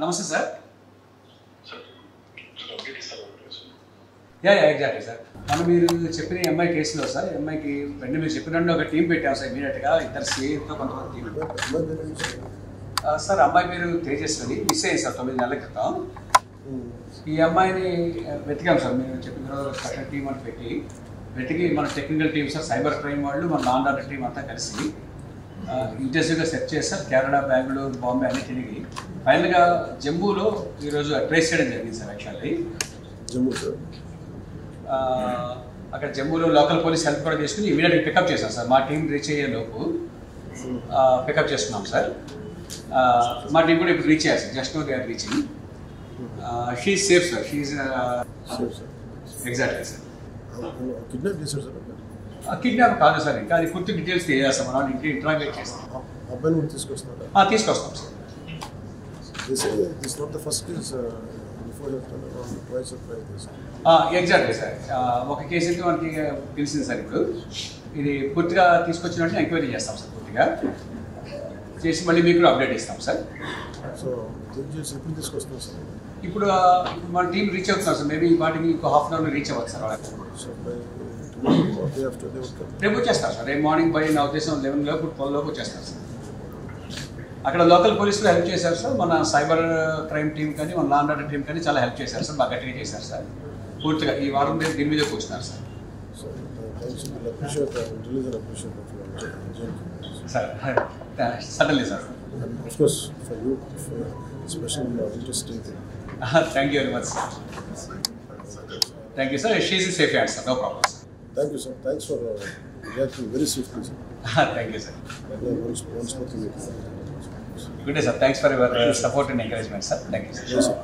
నమస్తే sir. Yeah exactly sir. మనం మీరు చెప్పిన ఎంఐ కేసులో సార్, ఎంఐకి వెంటనే మీరు చెప్పినట్టు ఒక టీం పెట్టాం సార్. ఇమీడియట్గా ఇద్దరు సిఐతో కొంతమంది టీం సార్. అమ్మాయి మీరు తేజస్వని మిస్ అయ్యింది సార్ 9 నెలల క్రితం. ఈ అమ్మాయిని వెతికాం సార్. మీరు చెప్పిన తర్వాత స్పెషల్ టీం అని వెతికి మన technical team sir, cyber crime వాళ్ళు, మన లా అండ్ ఆర్డర్ టీం అంతా కలిసి ఇంటెన్సివ్గా సెర్చ్ చేస్తారు. కేరళ, బెంగళూరు, బాంబే అన్ని తిరిగి ఫైనల్గా జమ్మూలో ఈరోజు ట్రేస్ చేయడం జరిగింది సార్. యాక్చువల్లీ జమ్మూ సార్, అక్కడ జమ్మూలో లోకల్ పోలీస్ హెల్ప్ కూడా చేసుకుని ఇమీడియట్గా పికప్ చేశాం సార్. మా టీం రీచ్ అయ్యే లోపు పికప్ చేసుకున్నాం సార్. మా టీం కూడా ఇప్పుడు రీచ్ అయ్యారు sir. Just now they are reaching. She safe sir. She exactly sir. Kidnap చేశారు సార్? కిడ్నాప్ కాదు సార్, ఇంకా అది పూర్తి డీటెయిల్స్ తెలియజేస్తాం. మనం ఇంటి ఇంట్రాగేట్ చేస్తాం. అబ్బాయిని కూడా తీసుకొస్తారా? తీసుకొస్తాం sir. This not the first case. Before you have done around twice or thrice. Exactly sir. ఒక కేసు అయితే మనకి తెలిసింది సార్. ఇప్పుడు ఇది పూర్తిగా తీసుకొచ్చినట్టు ఎంక్వైరీ చేస్తాం సార్. పూర్తిగా చేసి మళ్ళీ మీకు అప్డేట్ ఇస్తాం సార్. సో ఎప్పుడు తీసుకొస్తాం సార్? ఇప్పుడు మన టీం రీచ్ అవుతున్నారు సార్. మేబీ వాటికి ఇంకో హాఫ్ అన్ అవర్లో రీచ్ అవ్వచ్చు సార్. వాళ్ళకి రేపు వచ్చేస్తారు సార్. రేపు మార్నింగ్ బై నా ఉద్దేశం 11 లోపు 12 లోపు వచ్చేస్తారు సార్. అక్కడ లోకల్ పోలీసులు హెల్ప్ చేశారు సార్. మన సైబర్ క్రైమ్ టీం కానీ, మన లా అండ్ ఆర్డర్ టీం కానీ చాలా హెల్ప్ చేశారు సార్. బాగా గట్టిగా చేశారు సార్. పూర్తిగా ఈ వారం దీని మీద కూర్చున్నారు sir. Sir suddenly sir. Thank you very much sir. Thank you sir. She in safe hands sir. No problem sir. Thank you, sir. Thanks for reacting very swiftly, sir. Thank you, sir. Good day, sir. Thanks for your support and encouragement, sir. Thank you, sir. Yes, sir.